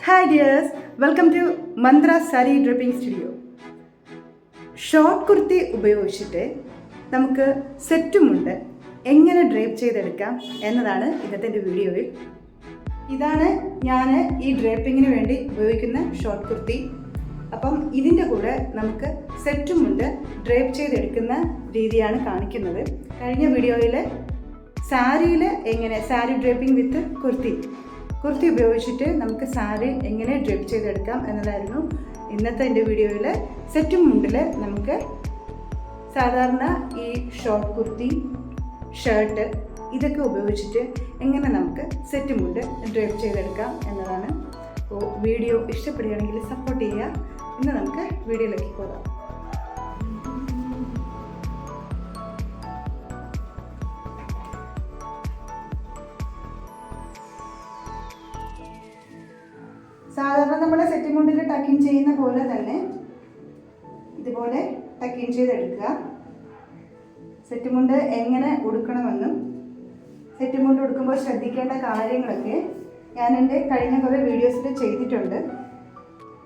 Hi dears, welcome to Mantra sari draping studio. Short kurti ഉപയോഗിച്ചിട്ട് നമുക്ക് സെറ്റുമുണ്ട് എങ്ങനെ ഡ്രേപ്പ് ചെയ്തെടുക്കാം എന്നതാണ് ഇന്നത്തെ എൻ്റെ വീഡിയോയിൽ. ഇതാണ് ഞാൻ ഈ ഡ്രേപ്പിങ്ങിന് വേണ്ടി ഉപയോഗിക്കുന്ന ഷോർട്ട് കുർത്തി. അപ്പം ഇതിൻ്റെ കൂടെ നമുക്ക് സെറ്റുമുണ്ട് ഡ്രേപ്പ് ചെയ്തെടുക്കുന്ന രീതിയാണ് കാണിക്കുന്നത്. കഴിഞ്ഞ വീഡിയോയിൽ സാരിയിൽ എങ്ങനെ സാരി ഡ്രേപ്പിംഗ് വിത്ത് കുർത്തി ഉപയോഗിച്ചിട്ട് നമുക്ക് സാരി എങ്ങനെ ഡ്രേപ്പ് ചെയ്തെടുക്കാം എന്നതായിരുന്നു ഇന്നത്തെ എൻ്റെ വീഡിയോയിൽ. സെറ്റും മുണ്ടിൽ നമുക്ക് സാധാരണ ഈ ഷോർട്ട് കുർത്തി, ഷർട്ട് ഇതൊക്കെ ഉപയോഗിച്ചിട്ട് എങ്ങനെ നമുക്ക് സെറ്റും മുണ്ട് ഡ്രേപ്പ് ചെയ്തെടുക്കാം എന്നതാണ്. അപ്പോൾ വീഡിയോ ഇഷ്ടപ്പെടുകയാണെങ്കിൽ സപ്പോർട്ട് ചെയ്യുക. ഇന്ന് നമുക്ക് വീഡിയോയിലേക്ക് പോകാം. സാധാരണ നമ്മൾ സെറ്റ് മുണ്ടിൽ ടക്കിങ് ചെയ്യുന്ന പോലെ തന്നെ ഇതുപോലെ ടക്കിങ് ചെയ്തെടുക്കുക. സെറ്റ് മുണ്ട് എങ്ങനെ ഉടുക്കണമെന്നും സെറ്റ് മുണ്ട് ഉടുക്കുമ്പോൾ ശ്രദ്ധിക്കേണ്ട കാര്യങ്ങളൊക്കെ ഞാൻ എൻ്റെ കഴിഞ്ഞ കുറേ വീഡിയോസിൽ ചെയ്തിട്ടുണ്ട്.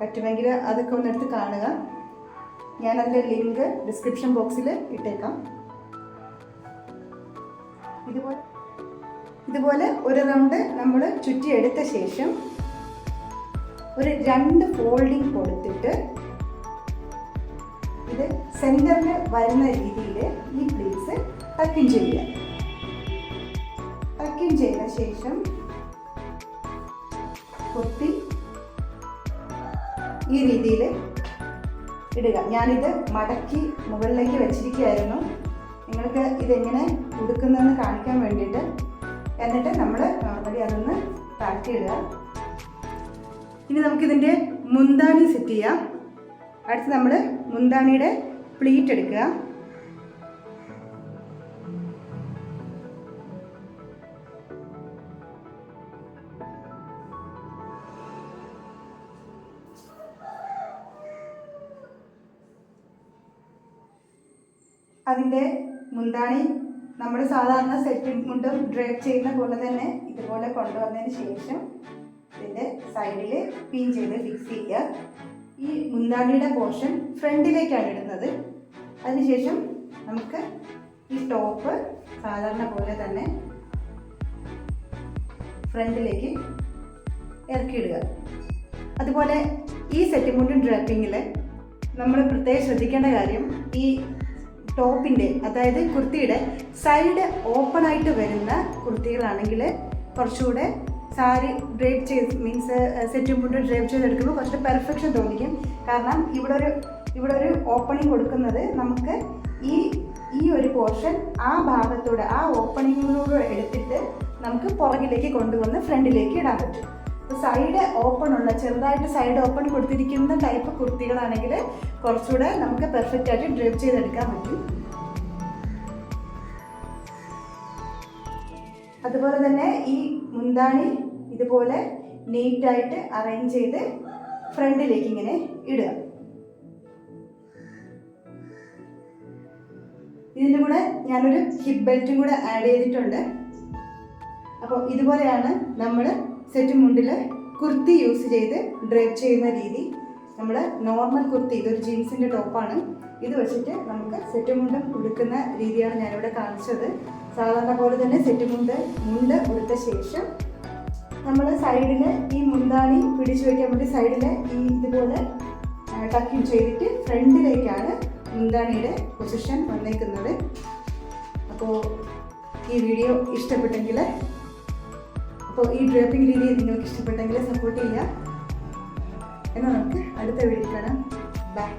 പറ്റുമെങ്കിൽ അതൊക്കെ ഒന്നെടുത്ത് കാണുക. ഞാനതിൻ്റെ ലിങ്ക് ഡിസ്ക്രിപ്ഷൻ ബോക്സിൽ ഇട്ടേക്കാം. ഇതുപോലെ ഒരു റൗണ്ട് നമ്മൾ ചുറ്റിയെടുത്ത ശേഷം ഒരു 2 ഫോൾഡിങ് കൊടുത്തിട്ട് ഇത് സെൻറ്ററിൽ വരുന്ന രീതിയിൽ ഈ പ്ലീറ്റ്സ് ടക്കിൻ ചെയ്യുക. ടക്കിൻ ചെയ്ത ശേഷം കുത്തി ഈ രീതിയിൽ ഇടുക. ഞാനിത് മടക്കി മുകളിലേക്ക് വെച്ചിരിക്കുകയായിരുന്നു നിങ്ങൾക്ക് ഇതെങ്ങനെ ഉടുക്കുന്നതെന്ന് കാണിക്കാൻ വേണ്ടിയിട്ട്. എന്നിട്ട് നമ്മൾ നോർമലി അതൊന്ന് താഴ്ത്തിയിടുക. ഇനി നമുക്കിതിൻ്റെ മുന്താണി സെറ്റ് ചെയ്യാം. അടുത്ത് നമ്മൾ മുന്താണിയുടെ പ്ലീറ്റ് എടുക്കുക. അതിൻ്റെ മുന്താണി നമ്മൾ സാധാരണ സെറ്റ് മുണ്ടും ഡ്രേപ്പ് ചെയ്യുന്ന പോലെ തന്നെ ഇതുപോലെ കൊണ്ടുവന്നതിന് ശേഷം ഇതിൻ്റെ സൈഡിൽ പിൻ ചെയ്ത് ഫിക്സ് ചെയ്യുക. ഈ മുന്താണിയുടെ പോർഷൻ ഫ്രണ്ടിലേക്കാണ് ഇടുന്നത്. അതിനുശേഷം നമുക്ക് ഈ ടോപ്പ് സാധാരണ പോലെ തന്നെ ഫ്രണ്ടിലേക്ക് ഇറക്കിയിടുക. അതുപോലെ ഈ സെറ്റ് മുണ്ടും ഡ്രേപ്പിങ്ങിൽ നമ്മൾ പ്രത്യേകം ശ്രദ്ധിക്കേണ്ട കാര്യം, ഈ ടോപ്പിൻ്റെ അതായത് കുർത്തിയുടെ സൈഡ് ഓപ്പൺ ആയിട്ട് വരുന്ന കുർത്തികളാണെങ്കിൽ കുറച്ചുകൂടെ സാരി ഡ്രേപ്പ് ചെയ്ത് മീൻസ് സെറ്റും മുണ്ട് ഡ്രേപ്പ് ചെയ്തെടുക്കുമ്പോൾ കുറച്ച് പെർഫെക്ഷൻ തോന്നിക്കും. കാരണം ഇവിടെ ഒരു ഓപ്പണിങ് കൊടുക്കുന്നത് നമുക്ക് ഈ ഒരു പോർഷൻ ആ ഭാഗത്തൂടെ ആ ഓപ്പണിങ്ങിലൂടെ എടുത്തിട്ട് നമുക്ക് പുറകിലേക്ക് കൊണ്ടുവന്ന് ഫ്രണ്ടിലേക്ക് ഇടാൻ പറ്റും. അപ്പോൾ സൈഡ് ഓപ്പൺ ഉള്ള ചെറുതായിട്ട് സൈഡ് ഓപ്പൺ കൊടുത്തിരിക്കുന്ന ടൈപ്പ് കുർത്തികളാണെങ്കിൽ കുറച്ചുകൂടെ നമുക്ക് പെർഫെക്റ്റ് ആയിട്ട് ഡ്രേപ്പ് ചെയ്തെടുക്കാൻ പറ്റും. അതുപോലെ തന്നെ ഈ മുന്താണി ഇതുപോലെ നീറ്റായിട്ട് അറേഞ്ച് ചെയ്ത് ഫ്രണ്ടിലേക്ക് ഇങ്ങനെ ഇടുക. ഇതിൻ്റെ കൂടെ ഞാനൊരു ഹിപ്പ് ബെൽറ്റും കൂടെ ആഡ് ചെയ്തിട്ടുണ്ട്. അപ്പോൾ ഇതുപോലെയാണ് നമ്മൾ സെറ്റ് മുണ്ടിൽ കുർത്തി യൂസ് ചെയ്ത് ഡ്രേപ്പ് ചെയ്യുന്ന രീതി. നമ്മൾ നോർമൽ കുർത്തി, ഇതൊരു ജീൻസിൻ്റെ ടോപ്പാണ്, ഇത് വെച്ചിട്ട് നമുക്ക് സെറ്റ് മുണ്ടും ഉടുക്കുന്ന രീതിയാണ് ഞാനിവിടെ കാണിച്ചത്. സാധാരണ പോലെ തന്നെ സെറ്റ് മുണ്ട് ഉടുത്ത ശേഷം നമ്മൾ സൈഡിൽ ഈ മുന്താണി പിടിച്ചു വയ്ക്കാൻ വേണ്ടി സൈഡിൽ ഈ ഇതുപോലെ ടക്കിങ് ചെയ്തിട്ട് ഫ്രണ്ടിലേക്കാണ് മുന്താണിയുടെ പൊസിഷൻ വന്നേക്കുന്നത്. അപ്പോൾ ഈ വീഡിയോ ഇഷ്ടപ്പെട്ടെങ്കിൽ ഈ ഡ്രേപ്പിംഗ് രീതി നിങ്ങൾക്ക് ഇഷ്ടപ്പെട്ടെങ്കിൽ സപ്പോർട്ട് ചെയ്യുക. എന്നാൽ നമുക്ക് അടുത്ത വീഡിയോ കാണാം. ബൈ.